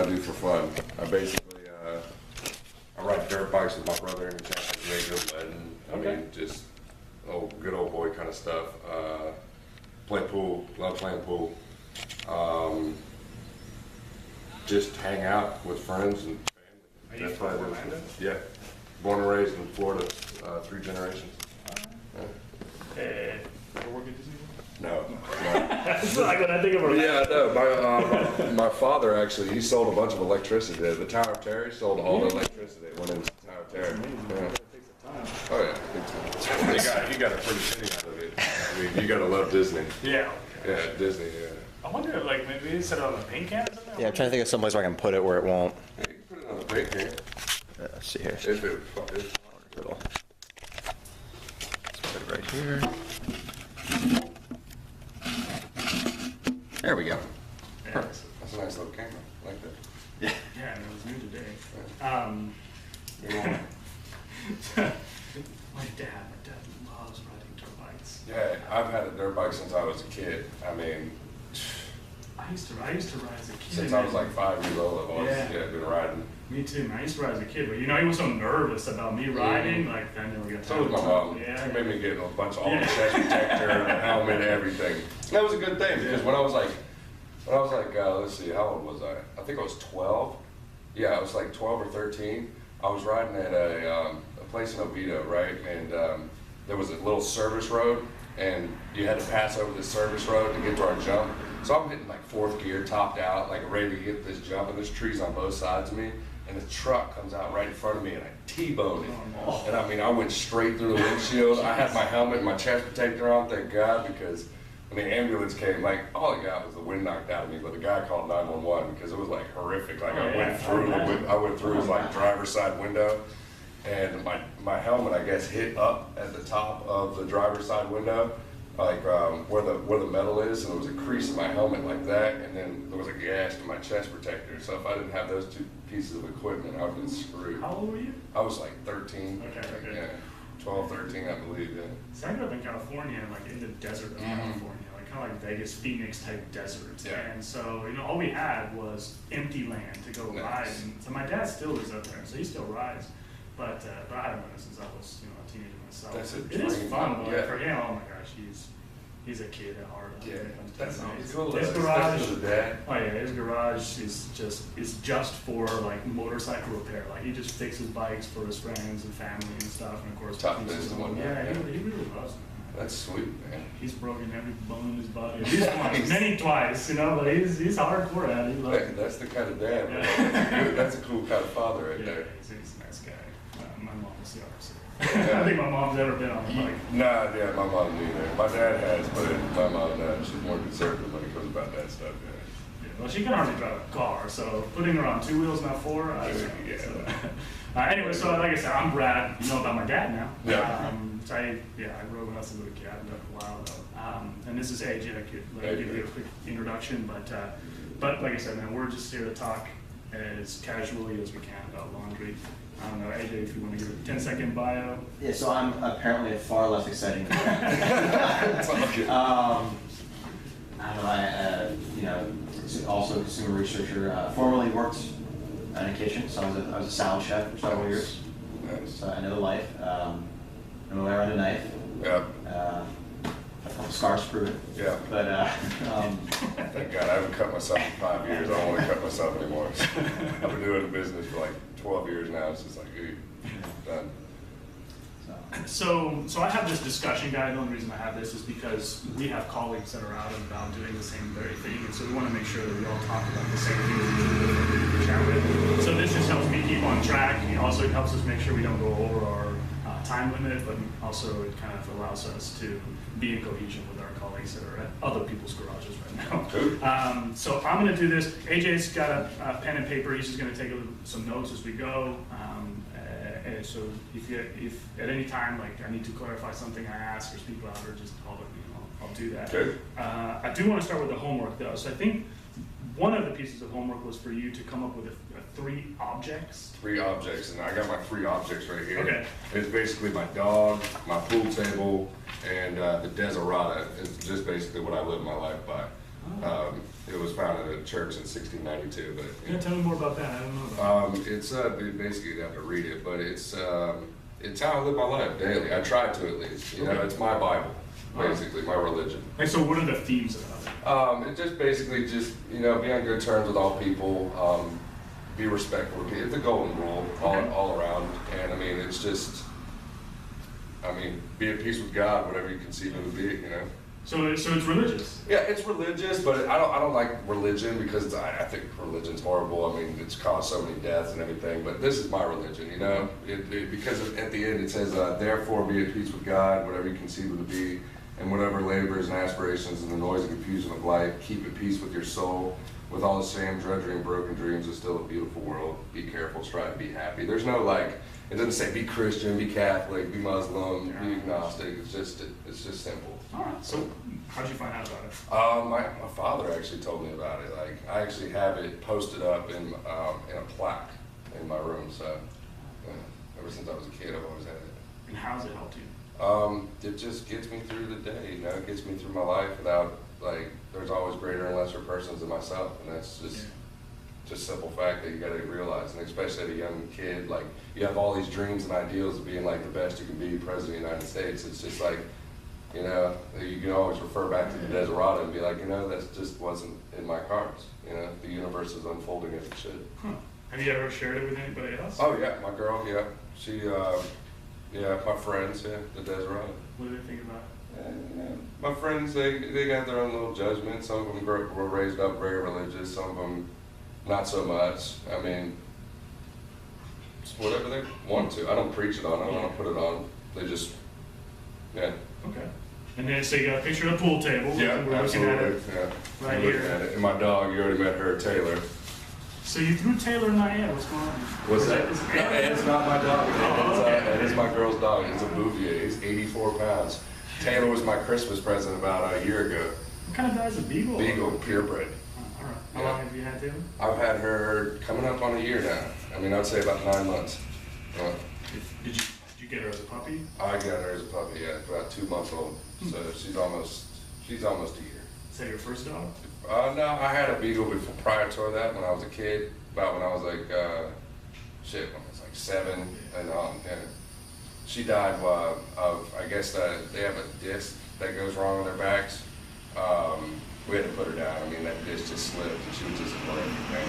do for fun. I basically, I ride dirt bikes with my brother and Jacob, and I mean, just good old boy kind of stuff. Play pool, love playing pool. Just hang out with friends and family. Are you from Orlando? Yeah, born and raised in Florida, 3 generations. Ever work at Disney World? No. That's like when I think of Orlando. Yeah, no. My father actually, he sold a bunch of electricity. The Tower of Terror sold all the electricity that went into the Tower of Terror. Yeah. Oh yeah, big time. You got a pretty penny out of it. I mean, you got to love Disney. Yeah. Yeah, Disney. Yeah. I wonder if like maybe set it on a paint can or something. Yeah, I'm trying to think of someplace where I can put it where it won't. You can put it on the paint can. Let's see here. If it, Little. Let's put it right here. There we go. Yeah, Perfect. that's a nice little camera. I like that. yeah, and it was new today. My dad loves riding dirt bikes. Yeah, I've had a dirt bike since I was a kid. I mean, I used to ride as a kid. since I was like 5 years old, I've always been riding. Me too, man. I used to ride as a kid, but you know, he was so nervous about me riding, like I never got So was my mom. Yeah. She made me get a bunch of all the chest protector and a helmet and everything. That was a good thing because when I was like, let's see, how old was I? I think I was 12. Yeah, I was like 12 or 13. I was riding at a place in Oviedo, right? And there was a little service road, and you had to pass over this service road to get to our jump. So I'm hitting like 4th gear, topped out, like ready to get this jump, and there's trees on both sides of me. And the truck comes out right in front of me, and I T-boned it. Oh, no. And I mean, I went straight through the windshield. I had my helmet and my chest protector on, thank God, because when the ambulance came, like, all I got was the wind knocked out of me, but the guy called 911 because it was like horrific. Like I went through his like driver's side window, and my helmet, I guess, hit up at the top of the driver's side window, like where the metal is, and there was a crease in my helmet like that, and then there was a gash in my chest protector. So if I didn't have those 2 pieces of equipment, I would have been screwed. How old were you? I was like 13. Okay. Yeah, 12, 13, I believe. Yeah. So I grew up in California, like in the desert of California, like kind of like Vegas, Phoenix type deserts. Yeah. And so, you know, all we had was empty land to go Nice. ride. And so my dad still lives up there, so he still rides. But I haven't done it since I was, you know, a teenager myself. That's a It is dream. fun, but Yeah. for him, oh my gosh, he's a kid at heart. Yeah, That that's cool. His garage, Especially the dad. oh yeah, his garage is just for like motorcycle repair. Like he just fixes bikes for his friends and family and stuff, and of course Top keeps his business own. one, Yeah, yeah. he really loves it. That's sweet, man. He's broken every bone in his body. At least once, many twice, you know. But he's hardcore at it. He loves it. That's the kind of dad. Yeah. Man. That's a cool kind of father right Yeah, there. he's a nice guy. My mom was the opposite. I think my mom's ever been on a bike. Nah, yeah, my mom neither. My dad has, but my mom, she's more conservative when it comes about that stuff. Yeah, well, she can hardly drive a car, so putting her on 2 wheels, not 4, I don't know. Yeah. So, anyway, so like I said, I'm Brad. You know about my dad now. Yeah. So I grew up when I was a little kid. I've done it a while though. And this is AJ. I could give you a quick introduction, but like I said, man, we're just here to talk as casually as we can about laundry. I don't know, AJ, if you want to give a 10-second bio. Yeah, so I'm apparently far less exciting than that. I don't know, you know, also a consumer researcher. Formerly worked in a kitchen, so I was a salad chef for several years. Nice. So I know the life. I'm aware of a knife. Yeah. Scars prove it. Yeah. But Thank God I haven't cut myself in 5 years. I don't want to cut myself anymore. I've been doing the business for like 12 years now. It's just like, done. So I have this discussion guide. The only reason I have this is because we have colleagues that are out and about doing the same very thing, and so we want to make sure that we all talk about the same things we chat with. So this just helps me keep on track. It also helps us make sure we don't go over our time limit, but also it kind of allows us to be in cohesion with our colleagues that are at other people's garages right now. So I'm going to do this. AJ's got a pen and paper. He's just going to take some notes as we go. And so if at any time, like I need to clarify something I ask or speak louder, just holler at me and I'll do that. Okay. I do want to start with the homework though. So I think one of the pieces of homework was for you to come up with 3 objects. 3 objects, and I got my 3 objects right here. Okay. It's basically my dog, my pool table, and the Desiderata. It's just basically what I live my life by. It was founded at a church in 1692, but Yeah, tell me more about that. I don't know about it's basically you have to read it, but it's how I live my life daily. I try to at least. You know, it's my Bible, basically my religion. it. Like, so what are the themes about it? It just basically you know, be on good terms with all people, be respectful of people. It's a golden rule all around, and I mean it's just, I mean, be at peace with God, whatever you conceive it to be, you know. So it's religious. Yeah, it's religious, but I don't like religion because I think religion's horrible. I mean, it's caused so many deaths and everything. But this is my religion, you know. Because at the end it says, "Therefore, be at peace with God, whatever you conceive it to be, and whatever labors and aspirations and the noise and confusion of life, keep at peace with your soul. With all the shame, drudgery, and broken dreams, is still a beautiful world. Be careful, strive to be happy." There's no like. It doesn't say be Christian, be Catholic, be Muslim, be agnostic. It's just simple. All right. So how'd you find out about it? My father actually told me about it. Like I actually have it posted up in a plaque in my room. So ever since I was a kid, I've always had it. And how's it helped you? It just gets me through the day. You know, it gets me through my life without like. There's always greater and lesser persons than myself, and that's just simple fact that you got to realize. And especially at a young kid, like you have all these dreams and ideals of being like the best you can be, president of the United States. It's just like. You know, you can always refer back to the Desperado and be like, you know, that just wasn't in my cards. You know, the universe is unfolding as it should. Huh. Have you ever shared it with anybody else? Oh yeah, my girl, yeah. She, my friends, yeah, the Desperado. What do they think about it? Yeah. My friends, they got their own little judgment. Some of them were raised up very religious, some of them not so much. I mean, it's whatever they want to. I don't preach it on them, I don't put it on. They just, yeah. Okay. And then, so you got a picture of the pool table. Yeah, we're absolutely. looking at it Yeah. right We're looking here. at it. And my dog, you already met her, Taylor. So you threw Taylor in my head. What's going on? What's that? Is No, Ed's not my dog. Oh, okay. Ed is my girl's dog. He's a Bouvier. He's 84 pounds. Taylor was my Christmas present about a year ago. What kind of dog is a beagle? Beagle, purebred. All right. How Yeah. long have you had Taylor? I've had her coming up on a year now. I mean, I'd say about 9 months. Did you get her as a puppy? I got her as a puppy, yeah, about 2 months old. So she's almost a year. Is that your first dog? No, I had a Beagle before, prior to that when I was a kid, about when I was like, when I was like 7, and she died of, I guess they have a disc that goes wrong on their backs. We had to put her down. I mean, that disc just slipped, and she was just a great man.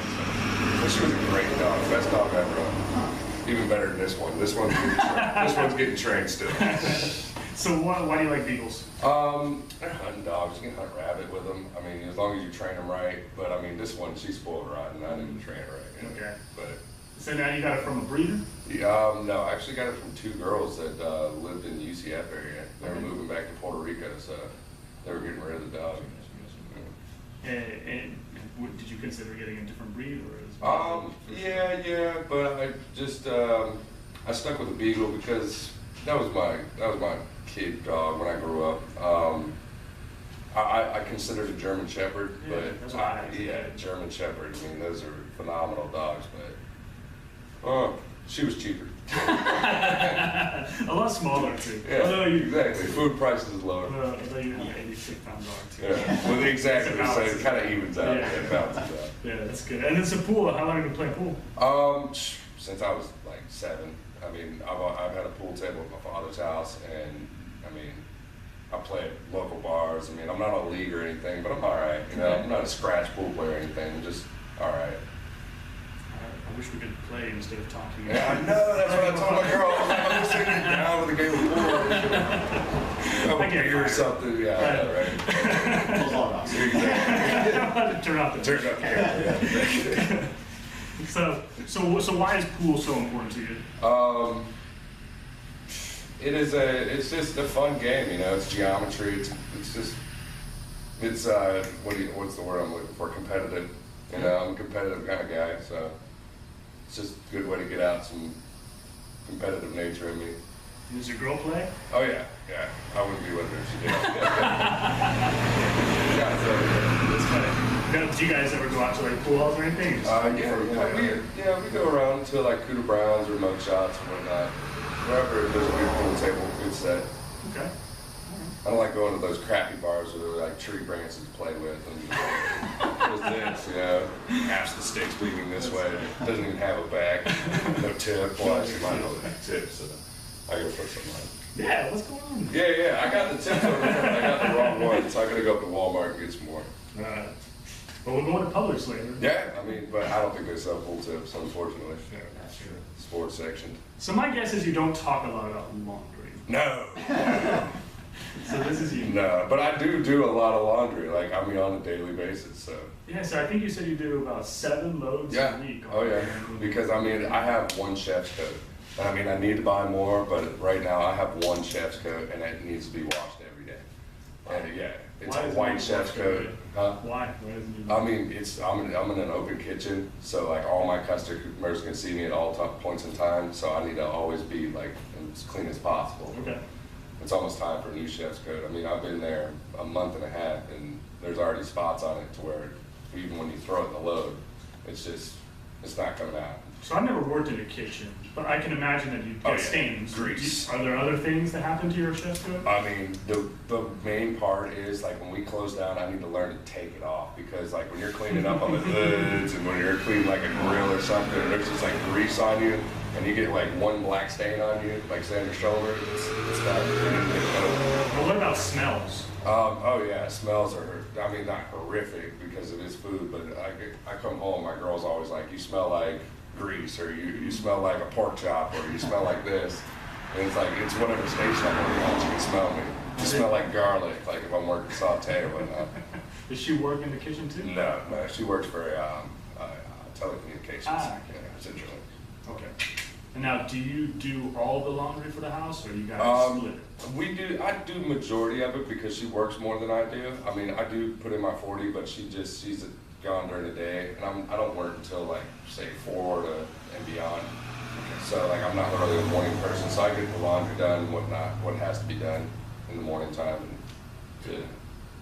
So she was a great dog, best dog I ever owned. Even better than this one. This one's getting trained still. So why do you like beagles? They're hunting dogs. You can hunt rabbit with them. I mean, as long as you train them right. But I mean, this one, she's spoiled rotten. I didn't train her right. You know? Okay. But So now you got it from a breeder? no, I actually got it from 2 girls that lived in the UCF area. They were moving back to Puerto Rico, so they were getting rid of the dog. And did you consider getting a different breed, or is Yeah, but I just I stuck with the Beagle because that was my kid dog when I grew up. I considered a German Shepherd, Yeah, but that's what I had. German Shepherd. I mean, those are phenomenal dogs, but she was cheaper. a lot smaller too. Yeah, Although you, exactly. Food prices is lower. although you have an 86-pound dog too. Yeah, well, exactly. So it kind of evens out. Yeah. It balances out. Yeah, that's good. And it's a pool. How long have you been playing pool? Since I was like 7. I mean, I've had a pool table at my father's house, and I mean, I play at local bars. I mean, I'm not on a league or anything, but I'm all right. You know, I'm not a scratch pool player or anything. I'm just all right. I wish we could play instead of talking. Yeah, I know. That's what I told my girl. I'm just sitting down with a game of pool. I get Beer or fired. something. Yeah, I know, right? Those all dogs. Exactly. Turn out the Turn up. Yeah. So why is pool so important to you? It's just a fun game, you know. It's geometry. What's the word I'm looking for? Competitive. You know, I'm a competitive kind of guy, so it's just a good way to get out some competitive nature in me. Does your girl play? Oh yeah. I wouldn't be with her if she did. That's funny. Do you guys ever go out to like pool halls or anything? We go around to like Cooter Browns or Mug Shots or whatnot. Wherever there's a good pool table, good set. Okay. I don't like going to those crappy bars where they're like tree branches to play with and what's this, you know, half the stick's leaning this way, doesn't even have a back, no tip. Well, actually might have a tip, so I gotta put something on. Yeah, what's going on? Yeah, I got the tips over there, I got the wrong one, so I gotta go up to Walmart and get some more. But we're going to Publix later. Yeah, I mean, but I don't think they sell full tips, unfortunately. Yeah, that's true. Sports section. So my guess is you don't talk a lot about laundry. No. So this is you. No, but I do a lot of laundry, like, I mean, on a daily basis, so. Yeah, so I think you said you do about 7 loads a week. Oh yeah, because I mean, I have one chef's coat. I mean, I need to buy more, but right now I have one chef's coat and it needs to be washed every day. And yeah, it's Why a is white it chef's washed coat. Huh? Why? Why doesn't you? I mean, I'm in an open kitchen, so like all my customers can see me at all points in time, so I need to always be like as clean as possible. Okay. It's almost time for a new chef's coat. I mean, I've been there a month and a half, and there's already spots on it to where even when you throw it in the load, it's not coming out. So I've never worked in a kitchen, but I can imagine that you get Oh, yeah. stains. Grease. Are there other things that happen to your chef's coat? I mean, the main part is like when we close down, I need to learn to take it off because like when you're cleaning up on the hoods and when you're cleaning like a grill or something, there's just like grease on you and you get like one black stain on you, like say on your shoulder, it's not. But what about smells? Oh yeah, smells are, I mean, not horrific because it is food, but I come home, my girl's always like, you smell like grease, or you smell like a pork chop, or you smell like this. And it's like, it's whatever station I'm working on, she can smell me. You smell like garlic, like if I'm working saute or whatnot. Does she work in the kitchen too? No, she works for telecommunications, okay. essentially. Okay. And now, do you do all the laundry for the house, or you guys split it? I do majority of it because she works more than I do. I mean, I do put in my 40, but she's gone during the day, and I don't work until like say 4 and beyond. So like I'm not really a morning person, so I get the laundry done and what has to be done in the morning time. And,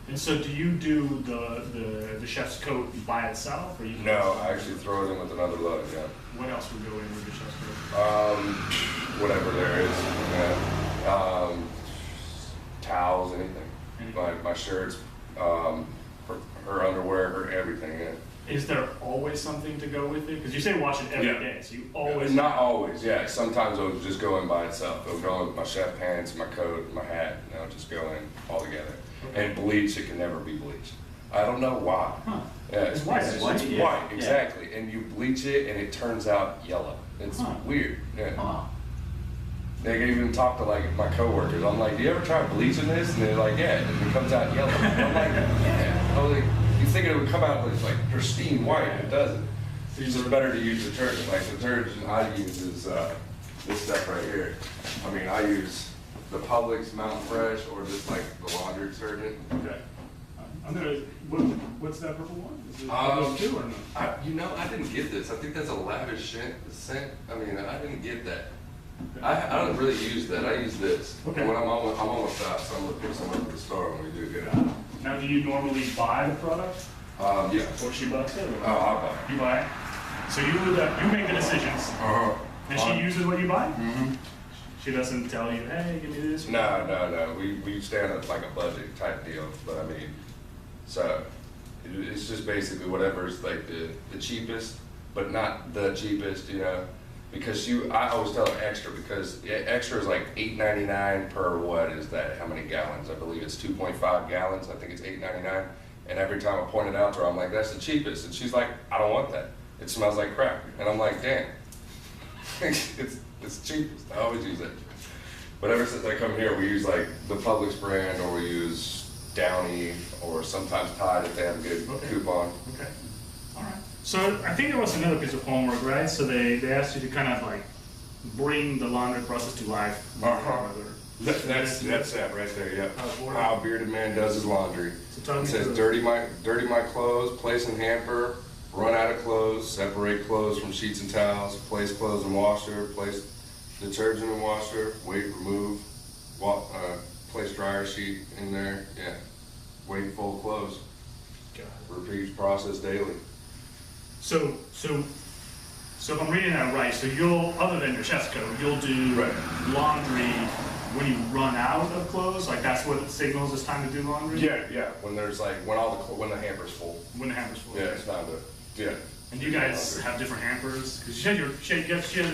And so, do you do the chef's coat by itself, or you? no, I actually throw it in with another load. Yeah. What else would go in with the chef's coat? Whatever there is. Yeah. Towels, anything. My shirts, her underwear, her everything. Yeah. Is there always something to go with it? Because you say wash it every day, so you always. Not always, yeah. Sometimes it'll just go in by itself. It'll go in with my chef pants, my coat, my hat, and it'll just go in all together. Okay. And bleach, it can never be bleached. I don't know why. Huh. Yeah, It's white. It's Yeah. white, exactly. And you bleach it and it turns out yellow. It's weird. Yeah. Huh. They even talk to like my coworkers. I'm like, do you ever try bleaching this? And they're like, yeah, and it comes out yellow. And I'm like, yeah. I was like, you think it would come out like pristine white? It doesn't. It's just better to use detergent. Like detergent I use is this stuff right here. I mean, I use the Publix Mountain Fresh or just like the laundry detergent. Okay. I'm gonna. What's that purple one? Is it those two or no? I didn't get this. I think that's a lavish scent. I mean, I didn't get that. I don't really use that. I use this. Okay. When I'm almost out, so I'm gonna pick some up at the store when we do get out. Now, do you normally buy the product, Yeah. or she buys it? Or I'll buy it. you buy it. So you make the decisions, and she uses what you buy. Mm-hmm. She doesn't tell you, hey, give me this. No. We stand at like a budget type deal, but I mean, so it's just basically whatever's like the cheapest, but not the cheapest, you know. Because I always tell her extra because extra is like $8.99 per what is that? How many gallons? I believe it's 2.5 gallons. I think it's $8.99. And every time I point it out to her, I'm like, that's the cheapest. And she's like, I don't want that. It smells like crap. And I'm like, damn, it's cheapest. I always use it. But ever since I come here, we use like the Publix brand, or we use Downy, or sometimes Tide if they have a good coupon. Okay. All right. So I think there was another piece of homework, right? So they asked you to kind of like bring the laundry process to life. That's that right there. Yep. How a bearded man does his laundry. So tell me It says dirty my clothes, place in hamper, run out of clothes, separate clothes from sheets and towels, place clothes in washer, place detergent in washer, wait, remove, place dryer sheet in there. Yeah. Wait, fold clothes. Repeat process daily. So if I'm reading that right, so you'll, other than your chef's coat, you'll do Right. laundry when you run out of clothes, like that's what signals it's time to do laundry? Yeah. When there's like, when the hamper's full. When the hamper's full. Yeah, it's time to, yeah. And you guys have different hampers? Because she has an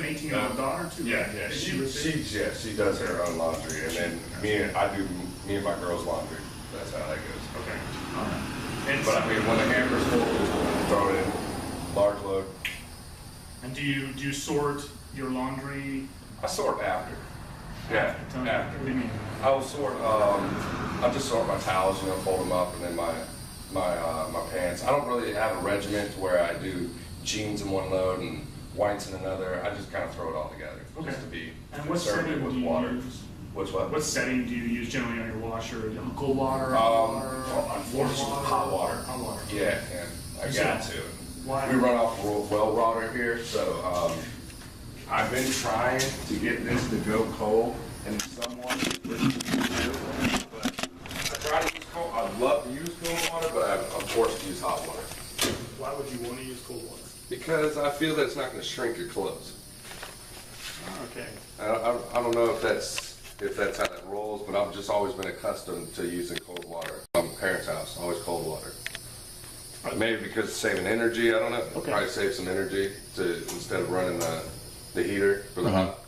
18-year-old daughter too. Yeah, right? yeah. Is She does her own laundry, and then I do me and my girl's laundry. That's how that goes. Okay. All right. And But I mean, when the hamper's full, just throw it in, large load. And do you sort your laundry? I sort after. Yeah, Tell me, after. what do you mean? I will sort. I just sort my towels, fold them up, and then my pants. I don't really have a regiment where I do jeans in one load and whites in another. I just kind of throw it all together, just to be And what conservative setting with do you water. use? What? Setting do you use generally on your washer? Cold water, Unfortunately, hot water. Hot water. Yeah, and I got to. Why? We run off well water here, so I've been trying to get this to go cold and somewhat, but I try to use cold. I love to use cold water, but I'm forced to use hot water. Why would you want to use cold water? Because I feel that it's not going to shrink your clothes. Oh, okay. I don't know if that's how that rolls, but I've just always been accustomed to using cold water. My parents' house, always cold water. Maybe because it's saving energy, I don't know. Okay. Probably save some energy instead of running the heater for the hot.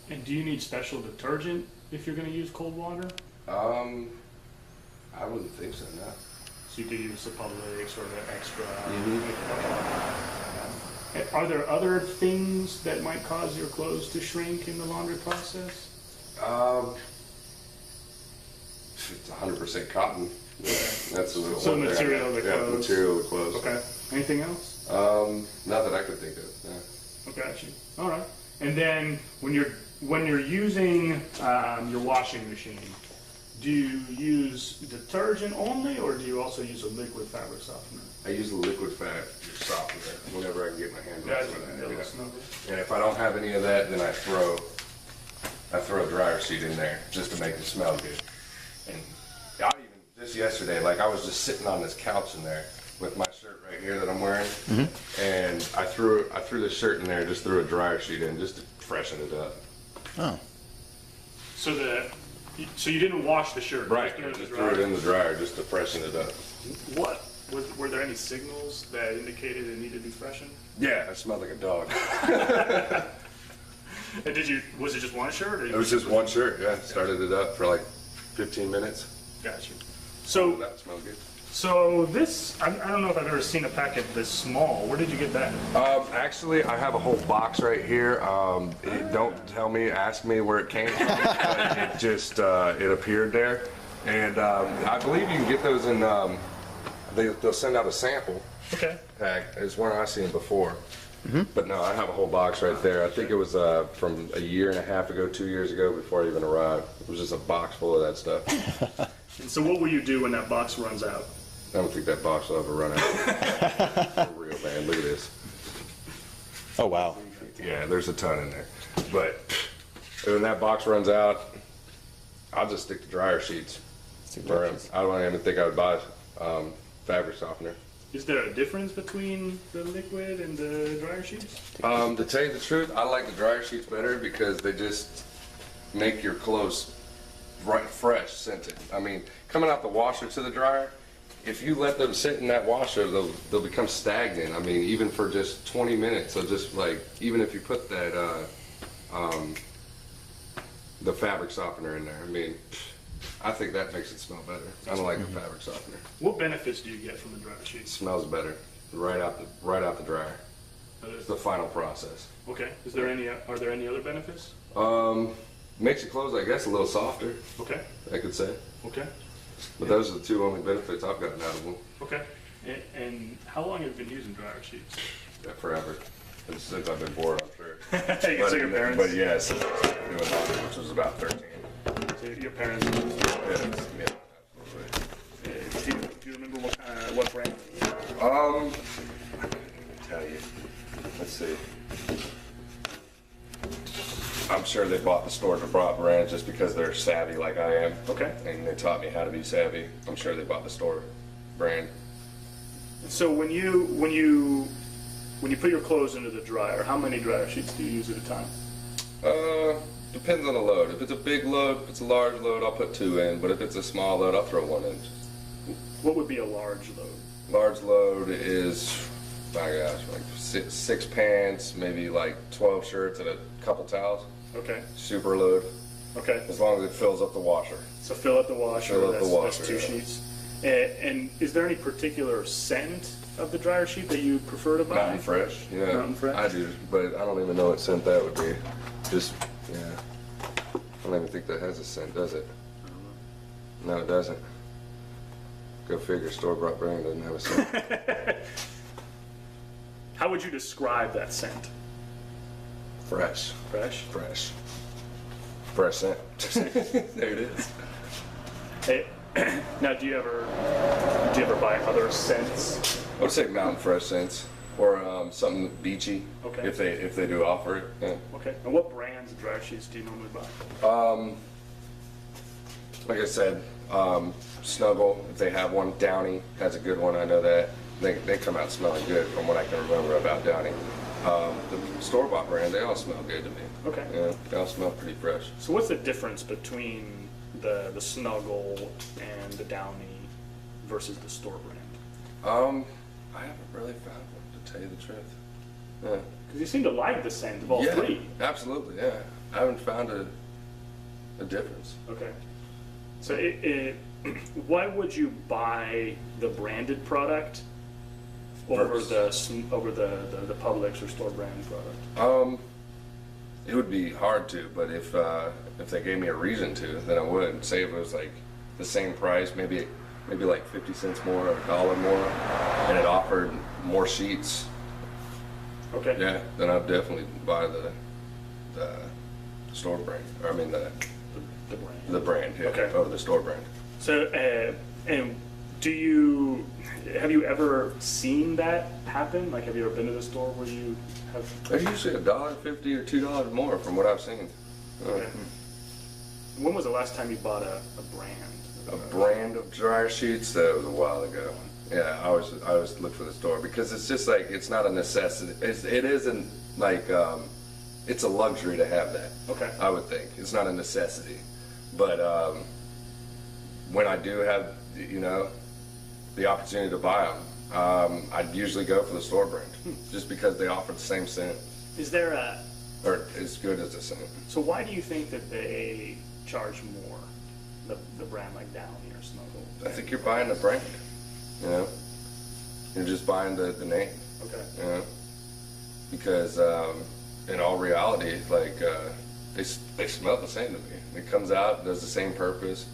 And do you need special detergent if you're going to use cold water? I wouldn't think so, no. So you could use a Publix or the extra. Mm-hmm. Are there other things that might cause your clothes to shrink in the laundry process? It's 100% cotton. Yeah, that's the So material of the yeah, clothes. material of the clothes. Okay. Anything else? Not that I could think of. No. Okay, got you. All right. And then when you're using your washing machine, do you use detergent only, or do you also use a liquid fabric softener? I use the liquid fabric softener whenever I can get my hands on it. That's no good. And if I don't have any of that, then I throw a dryer sheet in there just to make it smell good. And just yesterday, like I was just sitting on this couch in there with my shirt right here that I'm wearing, and I threw this shirt in there, just threw a dryer sheet in just to freshen it up. Oh. So you didn't wash the shirt? Right, You just threw it in the dryer just to freshen it up. Were there any signals that indicated it needed to be freshened? Yeah, I smelled like a dog. And was it just one shirt? Or It was just one shirt, yeah. Started it up for like 15 minutes. Gotcha. So That smelled good. So this, I don't know if I've ever seen a packet this small. Where did you get that? Actually, I have a whole box right here. Don't ask me where it came from. But it just, it appeared there. And I believe you can get those in, they'll send out a sample Okay. pack. It's one I've seen before. But no, I have a whole box right there. I think it was from a year and a half ago, 2 years ago, before I even arrived. It was just a box full of that stuff. And so what will you do when that box runs out? I don't think that box will ever run out. For real, man. Look at this. Oh, wow. Yeah, there's a ton in there. But when that box runs out, I'll just stick to dryer sheets. I don't even think I would buy fabric softener. Is there a difference between the liquid and the dryer sheets? To tell you the truth, I like the dryer sheets better because they just make your clothes fresh, scented. I mean, coming out the washer to the dryer, if you let them sit in that washer, they'll become stagnant. I mean, even for just 20 minutes. So just like, even if you put that, the fabric softener in there, I mean, I think that makes it smell better. I don't like the fabric softener. What benefits do you get from the dryer It sheets? smells better right out the dryer. It's the final process. Okay. Are there any other benefits? Makes your clothes, I guess, a little softer, Okay. I could say. Okay. But those are the two only benefits I've gotten out of them. Okay. And how long have you been using dryer sheets? Yeah, forever. And since I've been born, I'm sure. You can say your parents. But yeah, since I started doing laundry, which was about 13. So your parents. Yeah, absolutely. Do you remember what brand? I can tell you. Let's see. I'm sure they bought the store bought brand just because they're savvy like I am. Okay. And they taught me how to be savvy. I'm sure they bought the store brand. So when you put your clothes into the dryer, how many dryer sheets do you use at a time? Depends on the load. If it's a big load, if it's a large load, I'll put 2 in. But if it's a small load, I'll throw 1 in. What would be a large load? Large load is, my gosh, like 6 pants, maybe like 12 shirts and a couple towels. Okay. Super load. Okay. As long as it fills up the washer. So fill up the washer. Fill up the washer, That's 2 yeah. sheets. And is there any particular scent of the dryer sheet that you prefer to buy? Mountain Fresh, yeah. Mountain Fresh? I do, but I don't even know what scent that would be. Just, yeah. I don't even think that has a scent, does it? No, it doesn't. Go figure, store-bought brand doesn't have a scent. How would you describe that scent? Fresh. Fresh? Fresh. Fresh scent. There it is. Hey, now, do you ever buy other scents? I would say Mountain Fresh scents, or something beachy. Okay. If they do offer it. Yeah. Okay. And what brands of dryer sheets do you normally buy? Like I said, Snuggle, if they have one. Downy has a good one, I know that. They come out smelling good from what I can remember about Downy. The store-bought brand, they all smell good to me. Okay. Yeah, they all smell pretty fresh. So what's the difference between the Snuggle and the Downy versus the store brand? I haven't really found one, to tell you the truth. Yeah. Because you seem to like the scent of all Yeah, 3. absolutely, yeah. I haven't found a difference. Okay. So why would you buy the branded product over Versus- the Publix or store brand product? It would be hard to, but if they gave me a reason to, then I would. Say if it was like the same price, maybe like 50 cents more or $1 more, and it offered more sheets, Okay. yeah, then I'd definitely buy the store brand. Or I mean The brand. the brand, yeah, Okay. over the store brand. So, and have you ever seen that happen? Like, have you ever been to the store where you have? They're usually $1.50 or $2 more from what I've seen. Okay. When was the last time you bought a brand? A brand of dryer sheets, that was a while ago. Yeah, I always look for the store because it's just like, it's not a necessity. It isn't like, it's a luxury to have that. Okay. I would think. It's not a necessity. But when I do have, the opportunity to buy them, I'd usually go for the store brand just because they offer the same scent Is there a? or as good as the scent. So why do you think that they charge more? The brand like Downy or Snuggle? I think you're buying the brand, You're just buying the name. Okay. Because in all reality, like they smell the same to me. It comes out, does the same purpose.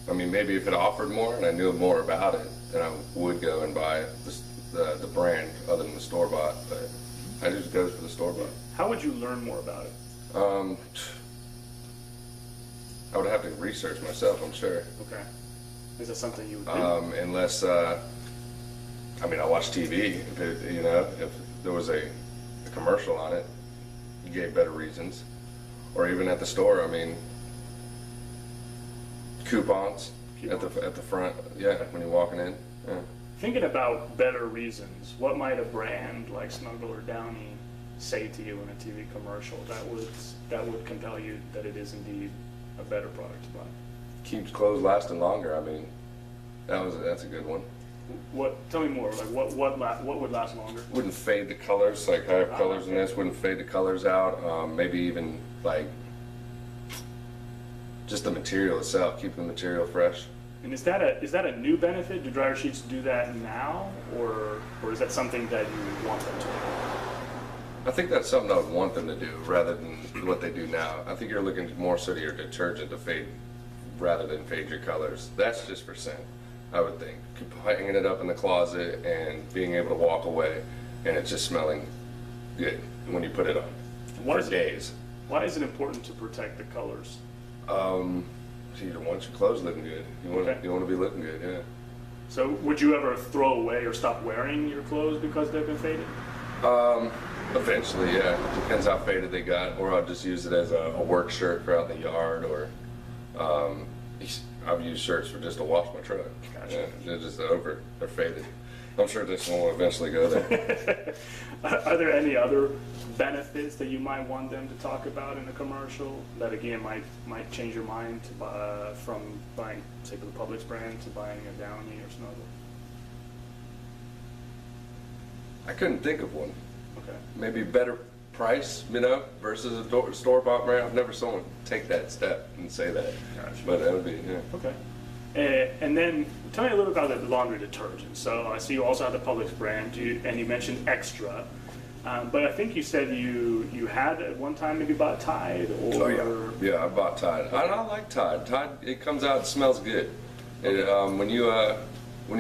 I mean, maybe if it offered more and I knew more about it, then I would go and buy the brand other than the store bought. But I just go for the store bought. How would you learn more about it? I would have to research myself, I'm sure. Okay. Is that something you would do? Unless I watch TV. If there was a commercial on it, you gave better reasons, or even at the store. I mean, coupons at the front. Yeah, when you're walking in. Yeah. Thinking about better reasons, what might a brand like Snuggle or Downy say to you in a TV commercial that would compel you that it is indeed a better product to buy? Keeps clothes lasting longer. I mean, that's a good one. Tell me more. Like what would last longer? Wouldn't fade the colors. Like I have colors in this. Wouldn't fade the colors out. Maybe even like just the material itself. Keep the material fresh. And is that a new benefit? Do dryer sheets do that now, or is that something that you want them to do? I think that's something I would want them to do rather than what they do now. I think you're looking more so to your detergent to fade rather than fade your colors. That's just for scent, I would think. Hanging it up in the closet and being able to walk away and it's just smelling good when you put it on for days. Why is it important to protect the colors? So you don't want your clothes looking good. You want to be looking good, yeah. So would you ever throw away or stop wearing your clothes because they've been faded? Eventually, yeah. Depends how faded they got, or I'll just use it as a work shirt for out in the yard, or I've used shirts for just to wash my truck. Gotcha. Yeah, they're just they're faded. I'm sure this one will eventually go there. Are there any other benefits that you might want them to talk about in a commercial that again might change your mind from buying, say, the Publix brand to buying a Downy or Snuggle? I couldn't think of one. Okay. Maybe better price, versus a store-bought brand. I've never seen someone take that step and say that. Gotcha. But that would be, yeah. Okay. And then tell me a little about the laundry detergent. So I see you also have the Publix brand, and you mentioned Extra. But I think you said you had at one time maybe bought Tide or... Oh, yeah. Yeah, I bought Tide. I like Tide. Tide, it comes out, it smells good. When you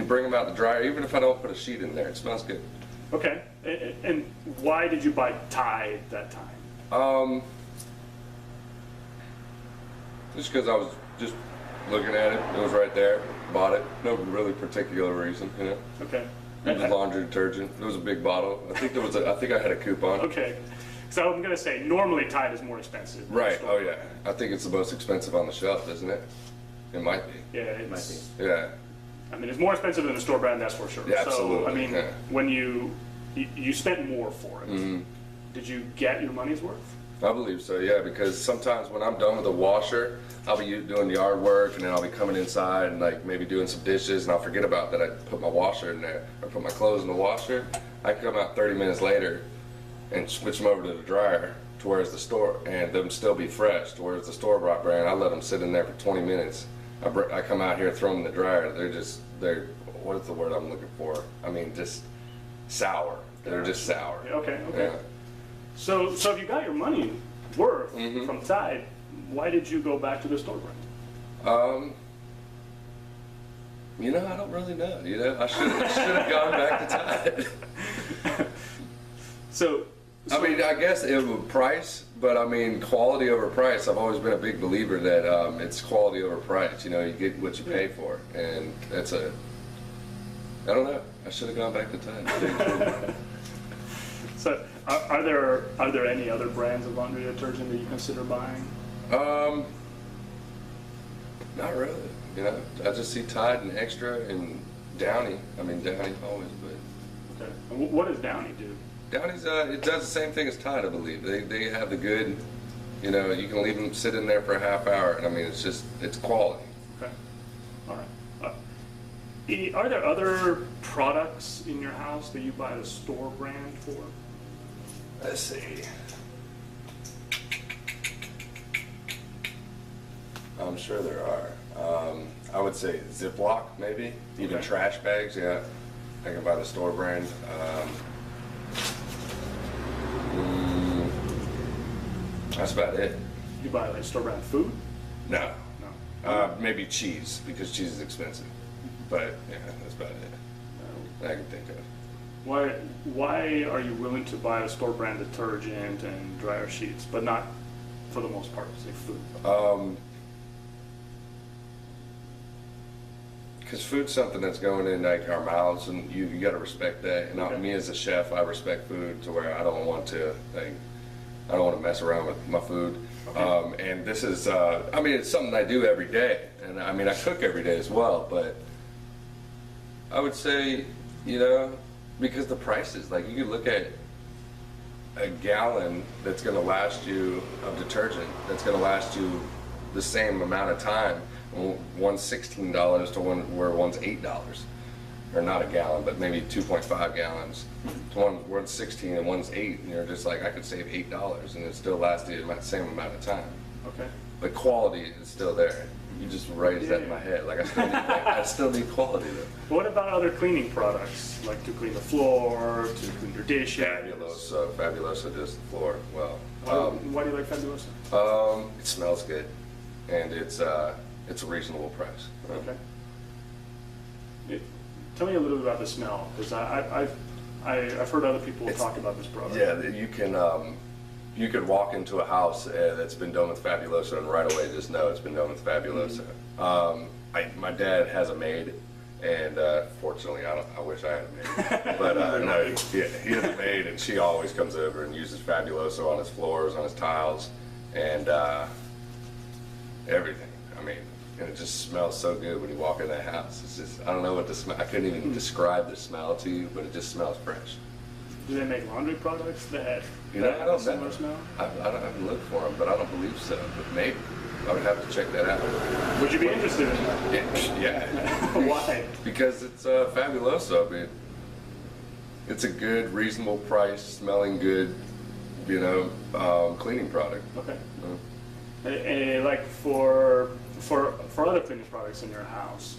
bring them out the dryer, even if I don't put a sheet in there, it smells good. Okay. And why did you buy Tide that time? Just because I was just looking at it. It was right there. Bought it. No really particular reason, Okay. It was laundry detergent. It was a big bottle. I think I had a coupon. Okay. So I'm gonna say normally Tide is more expensive. than Right. store Oh brand. yeah. I think it's the most expensive on the shelf, isn't it? It might be. Yeah, it might be. Yeah. I mean, it's more expensive than the store brand, that's for sure. Yeah, So absolutely, I mean, yeah. when you spent more for it, Mm-hmm. did you get your money's worth? I believe so, yeah, because sometimes when I'm done with the washer, I'll be doing yard work and then I'll be coming inside and like maybe doing some dishes and I'll forget about that I put my washer in there or put my clothes in the washer. I come out 30 minutes later and switch them over to the dryer to whereas the store and them still be fresh to whereas the store-bought brand, I let them sit in there for 20 minutes. I come out here, throw them in the dryer, they're, what is the word I'm looking for? I mean, just sour. They're just sour. Okay. Yeah. So if you got your money worth Mm-hmm. from Tide, why did you go back to the store brand? I don't really know. I should have gone back to Tide. So I mean, I guess it would price, but I mean, quality over price. I've always been a big believer that it's quality over price. You get what you pay for, and that's I don't know. I should have gone back to Tide. So are there any other brands of laundry detergent that you consider buying? Not really. I just see Tide and Extra and Downy. I mean, Downy always, but Okay. And what does Downy do? Downy's it does the same thing as Tide, I believe. They have the good. You can leave them sit in there for a half hour, and I mean, it's quality. Okay. All right. Are there other products in your house that you buy the store brand for? Let's see. I'm sure there are. I would say Ziploc, maybe. Even Okay. trash bags, yeah. I can buy the store brand. That's about it. You buy like store brand food? No. No. Maybe cheese, because cheese is expensive. But, yeah, that's about it that I can think of. Why are you willing to buy a store brand detergent and dryer sheets, but not for the most part, say food? Because food's something that's going in like our mouths, and you got to respect that. And Okay. me as a chef, I respect food to where I don't want to mess around with my food. Okay. And this is, I mean, it's something I do every day, and I mean, I cook every day as well. But I would say, because the prices, like you could look at a gallon that's going to last you of detergent that's going to last you the same amount of time. One's $16 to where one's $8, or not a gallon, but maybe 2.5 gallons. To one's 16 and one's 8, and you're just like, I could save $8, and it still lasts the same amount of time. Okay. But quality is still there. You just raised that in my head. Like I still need quality though. What about other cleaning products, like to clean the floor, to clean your dishes? Fabuloso does the floor well. Why do you like Fabuloso? It smells good, and it's a reasonable price. Okay. Tell me a little bit about the smell, because I've heard other people talk about this product. Yeah, you could walk into a house that's been done with Fabuloso and right away just know it's been done with Fabuloso. My dad has a maid, and fortunately I wish I had a maid, but no, he has a maid, and she always comes over and uses Fabuloso on his floors, on his tiles, and everything. I mean, and it just smells so good when you walk in that house. It's just, I don't know what the smell, I couldn't even describe the smell to you, but it just smells fresh. Do they make laundry products that, You know, I have a don't similar know. smell? I haven't looked for them, but I don't believe so, but maybe. I would have to check that out. Would you be interested in that? Yeah. Why? Because it's fabuloso. I mean, it's a good, reasonable price, smelling good, you know, cleaning product. Okay. Like for other cleaning products in your house,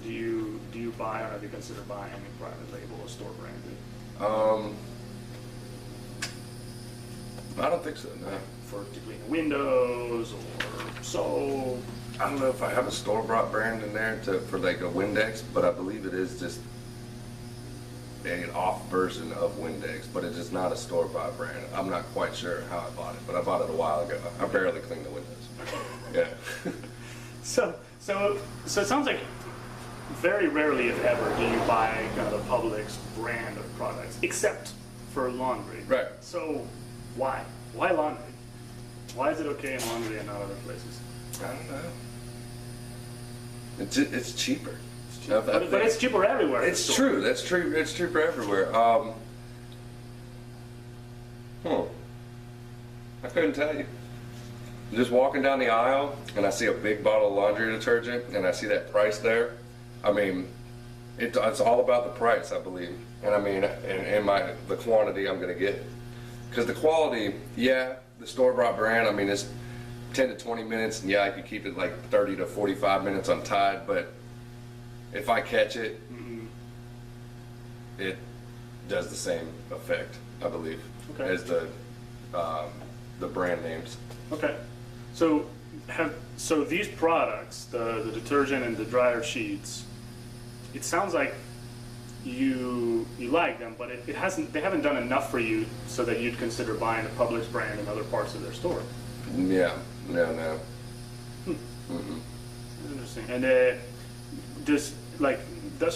do you buy or have you considered buying any private label or store branded? I don't think so, no. For to clean the windows or soap? I don't know if I have a store-bought brand in there for like a Windex, but I believe it is just an off version of Windex, but it is not a store-bought brand. I'm not quite sure how I bought it, but I bought it a while ago. I barely clean the windows. Yeah. So it sounds like very rarely, if ever, do you buy kind of the Publix brand of products, except for laundry. Right. So why? Why laundry? Why is it okay in laundry and not other places? I don't know. It's cheaper. But it's cheaper everywhere. It's true. That's true. It's cheaper everywhere. I couldn't tell you. Just walking down the aisle and I see a big bottle of laundry detergent and I see that price there. I mean, it's all about the price, I believe. And I mean, and the quantity I'm gonna get. Because the quality, yeah, the store-bought brand, I mean, it's 10 to 20 minutes, and yeah, I could keep it like 30 to 45 minutes on Tide, but if I catch it, it does the same effect, I believe, as the brand names. Okay. So these products, the detergent and the dryer sheets, it sounds like you like them, but they haven't done enough for you so that you'd consider buying the Publix brand in other parts of their store. Yeah, no. Interesting. And does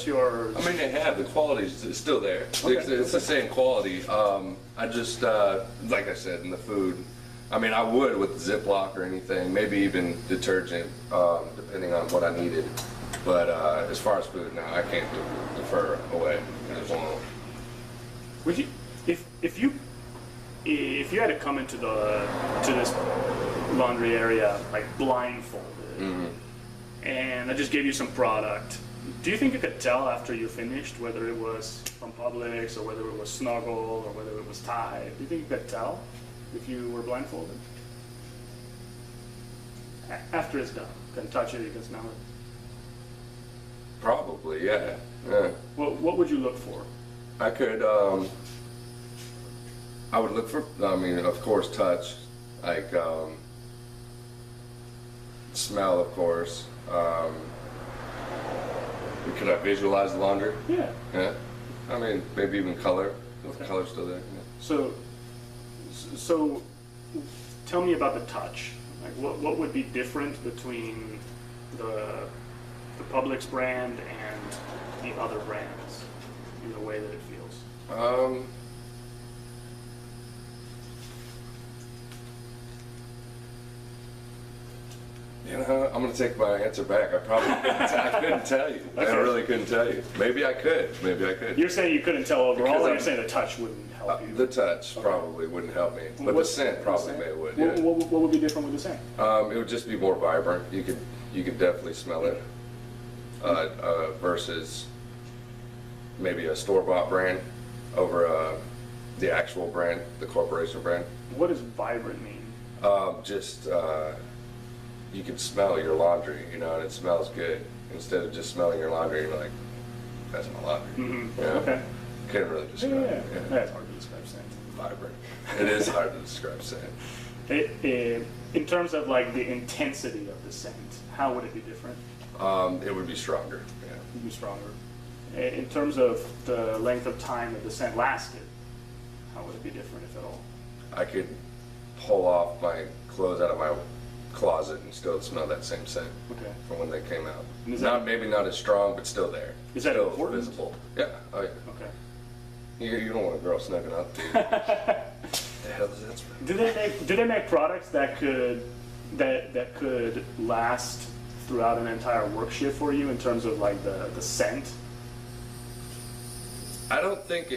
your... I mean, they have, the quality is still there. Okay. It's the same quality. I just, like I said, in the food, I mean, I would with Ziploc or anything, maybe even detergent, depending on what I needed. But as far as food, no, I can't defer away. Would you, if you had to come into this laundry area like blindfolded, and I just gave you some product, do you think you could tell after you finished whether it was from Publix or whether it was Snuggle or whether it was Tide? Do you think you could tell if you were blindfolded? After it's done, you can touch it, you can smell it. Probably, yeah. Well, what would you look for? I could, I would look for, I mean, of course, touch, like, smell, of course. Could I visualize the laundry? Yeah. Yeah. I mean, maybe even color, if the color's still there. Yeah. So, tell me about the touch. Like, what would be different between the Publix brand and the other brands in the way that it feels? You know, I'm going to take my answer back. I couldn't tell you. Okay. I really couldn't tell you. Maybe I could. You're saying you couldn't tell overall, Because or you're saying the touch wouldn't help you? The touch probably wouldn't help me, but the scent probably would. Yeah. What would be different with the scent? It would just be more vibrant. You could definitely smell it versus maybe a store-bought brand over the actual brand, the corporation brand. What does vibrant mean? You can smell your laundry, you know, and it smells good. Instead of just smelling your laundry, you're like, that's my laundry. Mm-hmm. You know? Okay. Can't really describe it. Yeah. That's hard to describe scent. Vibrant. It is hard to describe scent. In terms of like the intensity of the scent, how would it be different? It would be stronger. Yeah. It would be stronger. In terms of the length of time that the scent lasted, how would it be different, if at all? I could pull off my clothes out of my closet and still smell that same scent Okay. from when they came out. And is that- Maybe not as strong, but still there. Is that still important? visible? Yeah. Oh yeah. Okay. You don't want a girl snugging up to you. The hell does that smell? Do they make products that could last throughout an entire work shift for you in terms of like the scent? I don't think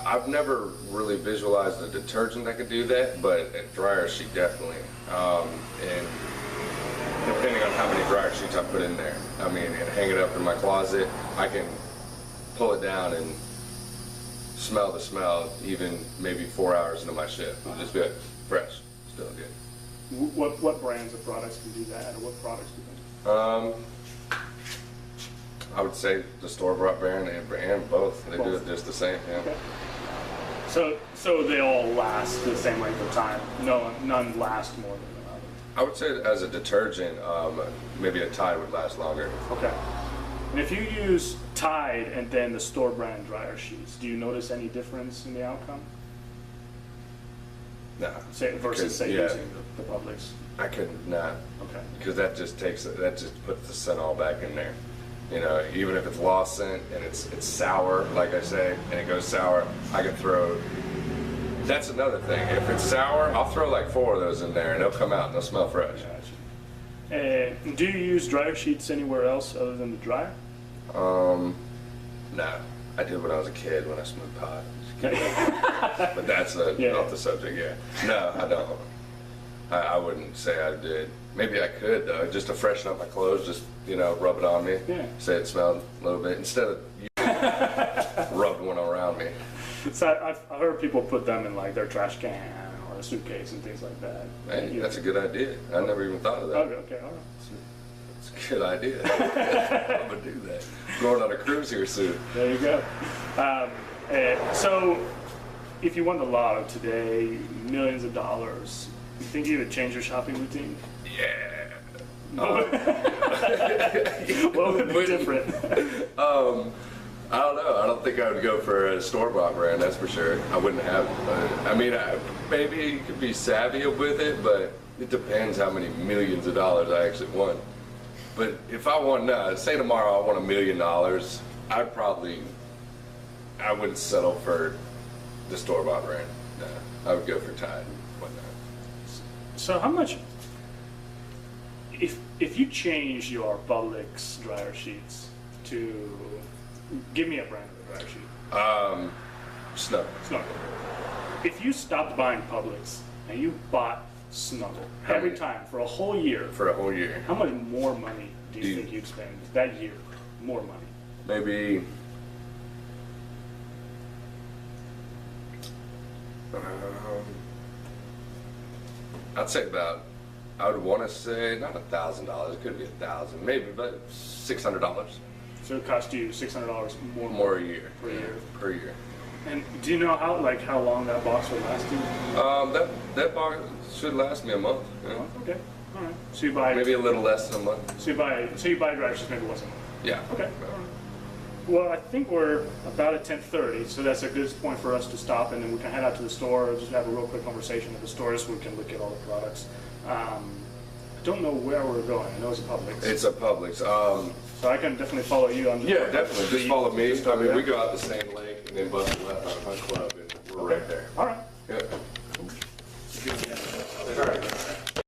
I've never really visualized a detergent that could do that, but a dryer sheet definitely. And depending on how many dryer sheets I put in there, I mean, and hang it up in my closet, I can pull it down and smell the smell even maybe 4 hours into my shift. It'll just be like, fresh, still good. What brands of products can do that, or what products do that? I would say the store-bought brand and both. They do it just the same. Yeah. Okay. So they all last the same length of time. None last more than another. I would say as a detergent, maybe a Tide would last longer. Okay. And if you use Tide and then the store brand dryer sheets, do you notice any difference in the outcome? No. Versus using the Publix. I could not. Okay. Because that just puts the scent all back in there. You know, even if it's lost scent and it's sour, like I say, and it goes sour, I can throw. That's another thing. If it's sour, I'll throw like 4 of those in there, and they'll come out and they'll smell fresh. Gotcha. Do you use dryer sheets anywhere else other than the dryer? No, I did when I was a kid when I smoked pot. But that's off the subject. Yeah. No, I don't. I wouldn't say I did. Maybe I could though, just to freshen up my clothes. Just rub it on me. Yeah. Say it smelled a little bit instead of rubbed one around me. So I've heard people put them in like their trash can or a suitcase and things like that. Hey, that's a good idea. I never even thought of that. Okay, all right. It's a good idea. I'm gonna do that. Going on a cruise here soon. There you go. So, if you won the lotto today, millions of dollars, you think you would change your shopping routine? Yeah. What would be different? I don't know. I don't think I would go for a store-bought brand, that's for sure. I wouldn't have. I mean, maybe you could be savvy with it, but it depends how many millions of dollars I actually won. But if I won, say tomorrow I won $1 million, I wouldn't settle for the store-bought brand. No, I would go for Tide. Whatnot. So how much, if you change your Publix dryer sheets to, give me a brand of a dryer sheet. Snuggle. Snuggle. If you stopped buying Publix and you bought Snuggle every time for a whole year. For a whole year. How much more money do you think you'd spend that year? More money. Maybe. I'd say about. I would want to say not $1,000. It could be $1,000, maybe, but $600. So it cost you $600 more. More a year. Per year. Per year. And do you know how long that box would last you? That box should last me a month. Yeah. Okay. All right. So you buy maybe a little less than a month. So you buy dryer sheets maybe once a month. Yeah. Okay. All right. Well, I think we're about at 10:30, so that's a good point for us to stop, and then we can head out to the store, just have a real quick conversation at the store, so we can look at all the products. I don't know where we're going. I know it's a Publix. It's a Publix. So I can definitely follow you. Yeah, definitely. Just follow me. I mean, we go out the same lake and then bust left on Hunt Club.